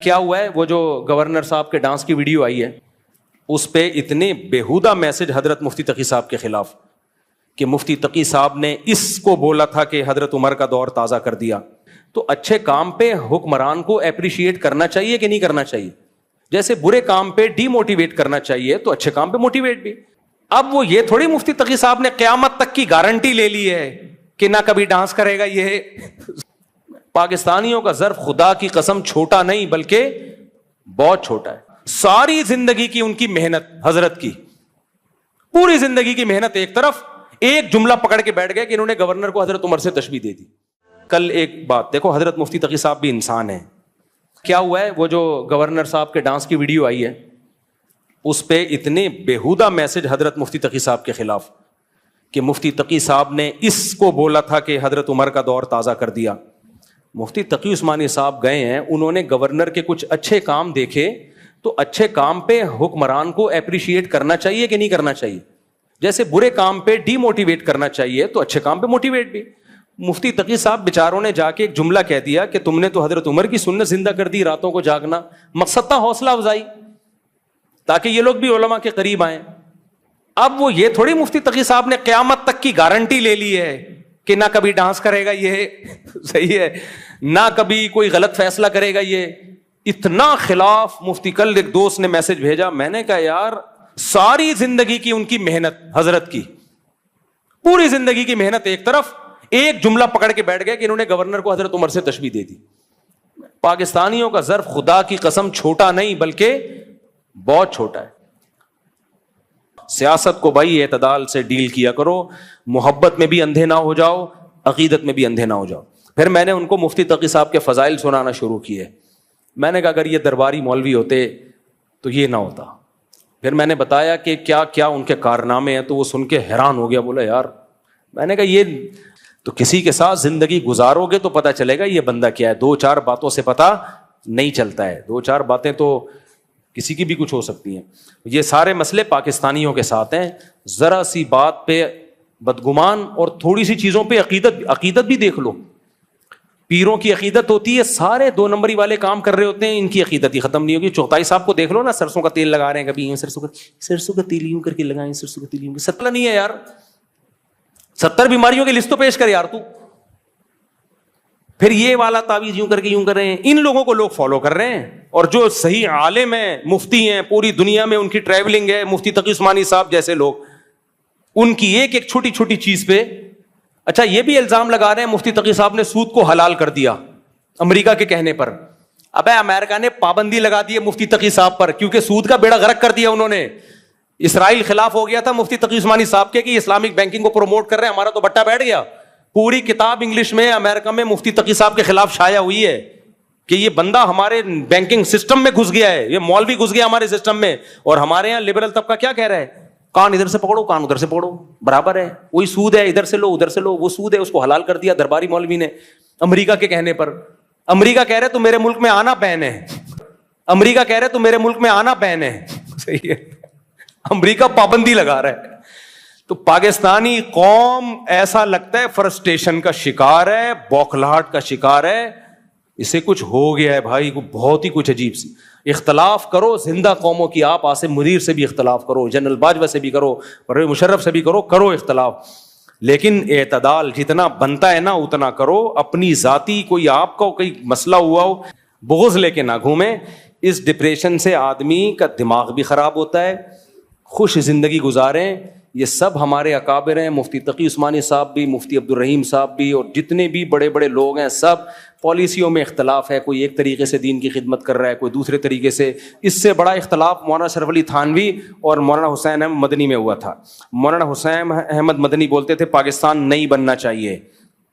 کیا ہوا ہے وہ جو گورنر صاحب کے ڈانس کی ویڈیو آئی ہے اس پہ اتنے بیہودہ میسج حضرت مفتی تقی صاحب کے خلاف کہ مفتی تقی صاحب نے اس کو بولا تھا کہ حضرت عمر کا دور تازہ کر دیا. تو اچھے کام پہ حکمران کو اپریشیٹ کرنا چاہیے کہ نہیں کرنا چاہیے؟ جیسے برے کام پہ ڈی موٹیویٹ کرنا چاہیے تو اچھے کام پہ موٹیویٹ بھی. اب وہ یہ تھوڑی مفتی تقی صاحب نے قیامت تک کی گارنٹی لے لی ہے کہ نہ کبھی ڈانس کرے گا. یہ پاکستانیوں کا ظرف خدا کی قسم چھوٹا نہیں بلکہ بہت چھوٹا ہے. ساری زندگی کی ان کی محنت, حضرت کی پوری زندگی کی محنت ایک طرف, ایک جملہ پکڑ کے بیٹھ گئے کہ انہوں نے گورنر کو حضرت عمر سے تشبیہ دے دی. کل ایک بات دیکھو, حضرت مفتی تقی صاحب بھی انسان ہیں. کیا ہوا ہے وہ جو گورنر صاحب کے ڈانس کی ویڈیو آئی ہے اس پہ اتنے بیہودہ میسج حضرت مفتی تقی صاحب کے خلاف کہ مفتی تقی صاحب نے اس کو بولا تھا کہ حضرت عمر کا دور تازہ کر دیا. مفتی تقی عثمانی صاحب گئے ہیں, انہوں نے گورنر کے کچھ اچھے کام دیکھے تو اچھے کام پہ حکمران کو اپریشیٹ کرنا چاہیے کہ نہیں کرنا چاہیے؟ جیسے برے کام پہ ڈی موٹیویٹ کرنا چاہیے تو اچھے کام پہ موٹیویٹ بھی. مفتی تقی صاحب بیچاروں نے جا کے ایک جملہ کہہ دیا کہ تم نے تو حضرت عمر کی سنت زندہ کر دی, راتوں کو جاگنا. مقصد تھا حوصلہ افزائی تاکہ یہ لوگ بھی علماء کے قریب آئیں. اب وہ یہ تھوڑی مفتی تقی صاحب نے قیامت تک کی گارنٹی لے لی ہے کہ نہ کبھی ڈانس کرے گا, یہ صحیح ہے, نہ کبھی کوئی غلط فیصلہ کرے گا. یہ اتنا خلاف مفتی. کل ایک دوست نے میسج بھیجا, میں نے کہا یار ساری زندگی کی ان کی محنت, حضرت کی پوری زندگی کی محنت ایک طرف, ایک جملہ پکڑ کے بیٹھ گئے کہ انہوں نے گورنر کو حضرت عمر سے تشبیہ دے دی. پاکستانیوں کا ظرف خدا کی قسم چھوٹا نہیں بلکہ بہت چھوٹا ہے. سیاست کو بھائی اعتدال سے ڈیل کیا کرو, محبت میں بھی اندھے نہ ہو جاؤ, عقیدت میں بھی اندھے نہ ہو جاؤ. پھر میں نے ان کو مفتی تقی صاحب کے فضائل سنانا شروع کیے. میں نے کہا اگر یہ درباری مولوی ہوتے تو یہ نہ ہوتا. پھر میں نے بتایا کہ کیا کیا ان کے کارنامے ہیں, تو وہ سن کے حیران ہو گیا, بولا یار. میں نے کہا یہ تو کسی کے ساتھ زندگی گزارو گے تو پتہ چلے گا یہ بندہ کیا ہے. دو چار باتوں سے پتہ نہیں چلتا ہے, دو چار باتیں تو کسی کی بھی کچھ ہو سکتی ہیں. یہ سارے مسئلے پاکستانیوں کے ساتھ ہیں. ذرا سی بات پہ بدگمان اور تھوڑی سی چیزوں پہ عقیدت بھی دیکھ لو. پیروں کی عقیدت ہوتی ہے, سارے دو نمبری والے کام کر رہے ہوتے ہیں, ان کی عقیدت ہی ختم نہیں ہوگی. چوتھائی صاحب کو دیکھ لو نا, سرسوں کا تیل لگا رہے ہیں, کبھی سرسوں کا تیل یوں کر کے لگائیں, سرسوں کا تیل یوں. 70 نہیں ہے یار, 70 بیماریوں کی لسٹ تو پیش کر یار تو. پھر یہ والا تعویذ یوں کر کے یوں کر رہے ہیں. ان لوگوں کو لوگ فالو کر رہے ہیں, اور جو صحیح عالم ہیں, مفتی ہیں, پوری دنیا میں ان کی ٹریولنگ ہے, مفتی تقی عثمانی صاحب جیسے لوگ, ان کی ایک ایک چھوٹی چھوٹی چیز پہ. اچھا یہ بھی الزام لگا رہے ہیں مفتی تقی صاحب نے سود کو حلال کر دیا امریکہ کے کہنے پر. ابے امریکہ نے پابندی لگا دی ہے مفتی تقی صاحب پر, کیونکہ سود کا بیڑا غرق کر دیا انہوں نے. اسرائیل خلاف ہو گیا تھا مفتی تقی عثمانی صاحب کے کہ اسلامک بینکنگ کو پروموٹ کر رہے ہیں, ہمارا تو بٹا بیٹھ گیا. پوری کتاب انگلش میں امریکہ میں مفتی تقی صاحب کے خلاف شائع ہوئی ہے کہ یہ بندہ ہمارے بینکنگ سسٹم میں گھس گیا ہے, یہ مولوی گھس گیا ہمارے سسٹم میں. اور ہمارے یہاں لبرل طبقہ کیا کہہ رہا ہے, کان ادھر سے پکڑو کان ادھر سے پکڑو, برابر ہے, وہی سود ہے, ادھر سے لو ادھر سے لو, وہ سود ہے, اس کو حلال کر دیا درباری مولوی نے امریکہ کے کہنے پر. امریکہ کہہ رہے تو میرے ملک میں آنا پین ہے, امریکہ کہہ رہے تو میرے ملک میں آنا پین ہے. صحیح ہے, امریکہ پابندی لگا رہا ہے. تو پاکستانی قوم ایسا لگتا ہے فرسٹریشن کا شکار ہے, بوکھلاہٹ کا شکار ہے. اسے کچھ ہو گیا ہے بھائی, بہت ہی کچھ عجیب سی. اختلاف کرو زندہ قوموں کی, آپ عاصم منیر سے بھی اختلاف کرو, جنرل باجوہ سے بھی کرو, پرویز مشرف سے بھی کرو اختلاف, لیکن اعتدال جتنا بنتا ہے نا اتنا کرو. اپنی ذاتی کوئی آپ کا کوئی مسئلہ ہوا ہو, بغض لے کے نہ گھومیں. اس ڈپریشن سے آدمی کا دماغ بھی خراب ہوتا ہے. خوش زندگی گزاریں. یہ سب ہمارے اکابر ہیں, مفتی تقی عثمانی صاحب بھی, مفتی عبدالرحیم صاحب بھی, اور جتنے بھی بڑے بڑے لوگ ہیں سب. پالیسیوں میں اختلاف ہے, کوئی ایک طریقے سے دین کی خدمت کر رہا ہے, کوئی دوسرے طریقے سے. اس سے بڑا اختلاف مولانا اشرف علی تھانوی اور مولانا حسین احمد مدنی میں ہوا تھا. مولانا حسین احمد مدنی بولتے تھے پاکستان نہیں بننا چاہیے,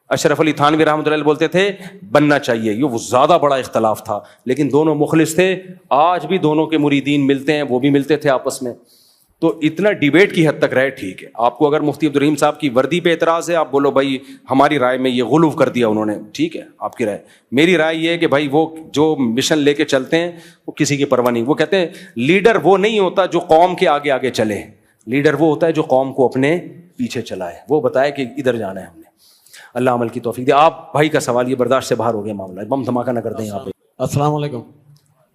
اشرف علی تھانوی رحمۃ اللہ بولتے تھے بننا چاہیے. یہ وہ زیادہ بڑا اختلاف تھا, لیکن دونوں مخلص تھے. آج بھی دونوں کے مریدین ملتے ہیں, وہ بھی ملتے تھے آپس میں. تو اتنا ڈیبیٹ کی حد تک رہے, ٹھیک ہے. آپ کو اگر مفتی عبدالرحیم صاحب کی وردی پہ اعتراض ہے, آپ بولو بھائی ہماری رائے میں یہ غلو کر دیا انہوں نے, ٹھیک ہے آپ کی رائے. میری رائے یہ ہے کہ بھائی وہ جو مشن لے کے چلتے ہیں وہ کسی کی پرواہ نہیں. وہ کہتے ہیں لیڈر وہ نہیں ہوتا جو قوم کے آگے آگے چلے, لیڈر وہ ہوتا ہے جو قوم کو اپنے پیچھے چلائے, وہ بتائے کہ ادھر جانا ہے ہم نے. اللہ عمل کی توفیق دے. آپ بھائی کا سوال یہ برداشت سے باہر ہو گیا معاملہ, بم دھماکہ نہ کر دیں یہاں پہ. السلام علیکم.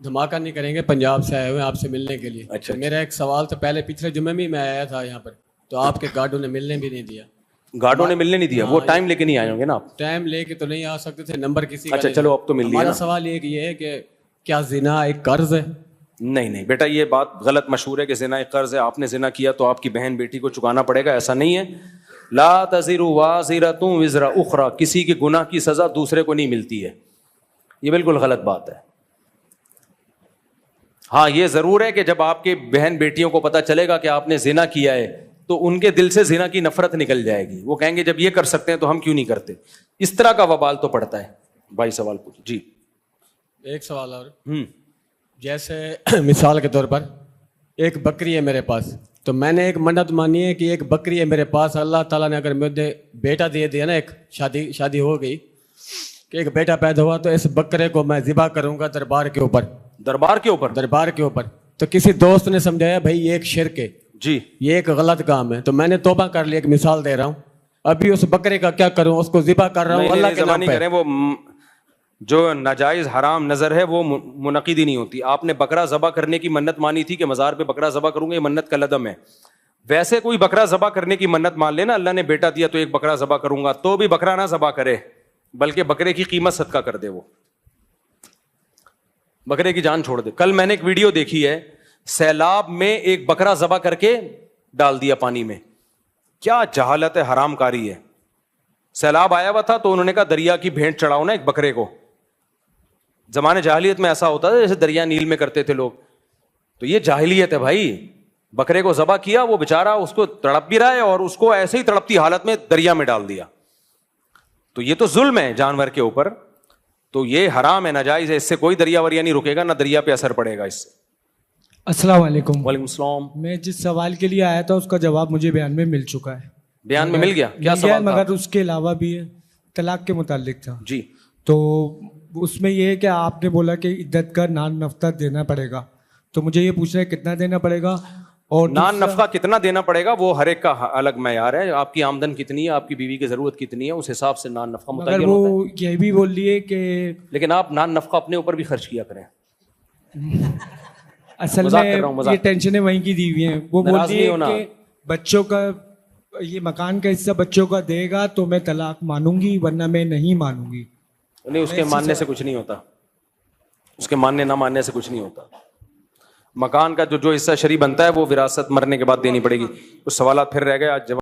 دھماکہ نہیں کریں گے, پنجاب سے آئے ہوئے ہیں آپ سے ملنے کے لیے. اچھا, میرا ایک سوال تھا, پہلے پچھلے جمعے میں آیا تھا یہاں پر, تو آپ کے گارڈوں نے ملنے بھی نہیں دیا. گارڈوں نے ملنے نہیں دیا؟ وہ ٹائم لے کے نہیں آئے ہوں گے نا آپ. ٹائم لے کے تو نہیں آ سکتے تھے, نمبر کسی کا. اچھا چلو اب تو مل لیا. ہمارا سوال یہ ہے کہ کیا زنا ایک قرض ہے؟ نہیں بیٹا, یہ بات غلط مشہور ہے کہ زنا ایک قرض ہے. آپ نے زنا کیا تو آپ کی بہن بیٹی کو چکانا پڑے گا, ایسا نہیں ہے. لا تزر وازرۃ وزر اخرى, کسی کے گناہ کی سزا دوسرے کو نہیں ملتی ہے. یہ بالکل غلط بات ہے. ہاں یہ ضرور ہے کہ جب آپ کے بہن بیٹیوں کو پتہ چلے گا کہ آپ نے زنا کیا ہے تو ان کے دل سے زنا کی نفرت نکل جائے گی. وہ کہیں گے جب یہ کر سکتے ہیں تو ہم کیوں نہیں کرتے. اس طرح کا وبال تو پڑتا ہے. بھائی سوال پوچھ. جی ایک سوال اور. جیسے مثال کے طور پر ایک بکری ہے میرے پاس, تو میں نے ایک منت مانی ہے کہ ایک بکری ہے میرے پاس, اللہ تعالیٰ نے اگر مجھے بیٹا دے دیا نا, ایک شادی ہو گئی کہ ایک بیٹا پیدا ہوا, تو اس بکرے کو میں ذبح کروں گا دربار کے اوپر. دربار کے اوپر. تو کسی دوست نے سمجھایا بھائی یہ ایک شرک ہے, جی یہ ایک غلط کام ہے. تو میں نے توبہ کر لی, ایک مثال دے رہا ہوں. ابھی اس بکرے کا کیا کروں, اس کو ذبح کر رہا ہوں اللہ کے نام پہ. وہ جو ناجائز حرام نظر ہے وہ منعقد ہی نہیں ہوتی. آپ نے بکرا ذبح کرنے کی منت مانی تھی کہ مزار پہ بکرا ذبح کروں گا, یہ منت کا لدم ہے. ویسے کوئی بکرا ذبح کرنے کی منت مان لینا, اللہ نے بیٹا دیا تو ایک بکرا ذبح کروں گا, تو بھی بکرا نہ ذبح کرے بلکہ بکرے کی قیمت صدقہ کر دے, وہ بکرے کی جان چھوڑ دے. کل میں نے ایک ویڈیو دیکھی ہے, سیلاب میں ایک بکرا ذبح کر کے ڈال دیا پانی میں. کیا جہالت ہے, حرام کاری ہے. سیلاب آیا ہوا تھا تو انہوں نے کہا دریا کی بھینٹ چڑھاؤ نا ایک بکرے کو. زمانے جاہلیت میں ایسا ہوتا تھا جیسے دریا نیل میں کرتے تھے لوگ, تو یہ جاہلیت ہے بھائی. بکرے کو ذبح کیا, وہ بےچارا اس کو تڑپ بھی رہا ہے اور اس کو ایسے ہی تڑپتی حالت میں دریا میں ڈال دیا. تو یہ تو ظلم ہے جانور کے اوپر, تو یہ حرام ہے, ناجائز ہے. اس سے کوئی دریا وریا نہیں رکے گا, نہ دریا پہ اثر پڑے گا اس سے. السلام علیکم. وعلیکم السلام. میں جس سوال کے لیے آیا تھا اس کا جواب مجھے بیان میں مل چکا ہے. بیان میں مل گیا؟ کیا سوال تھا؟ مگر اس کے علاوہ بھی طلاق کے متعلق تھا. جی تو اس میں یہ ہے کہ آپ نے بولا کہ عدت کا نان نفقہ دینا پڑے گا, تو مجھے یہ پوچھنا ہے کتنا دینا پڑے گا, اور نان نفقہ کتنا دینا پڑے گا وہ ہر ایک کا الگ معیار ہے. آپ کی آمدن کتنی ہے, آپ کی بیوی کی ضرورت کتنی ہے, اس حساب سے نان نفقہ متعین ہوتا ہے. وہ یہ بھی بول لیے کہ لیکن آپ نان نفقہ اپنے اوپر بھی خرچ کیا کریں. اصل میں یہ ٹینشنیں وہیں کی دی ہوئی ہیں. وہ بول رہی ہے کہ بچوں کا یہ مکان کا حصہ بچوں کا دے گا تو میں طلاق مانوں گی, ورنہ میں نہیں مانوں گی. نہیں, اس کے ماننے سے کچھ نہیں ہوتا, اس کے ماننے نہ ماننے سے کچھ نہیں ہوتا. مکان کا جو حصہ شرعی بنتا ہے وہ وراثت مرنے کے بعد دینی پڑے گی. کچھ سوالات پھر رہ گئے, آج جواب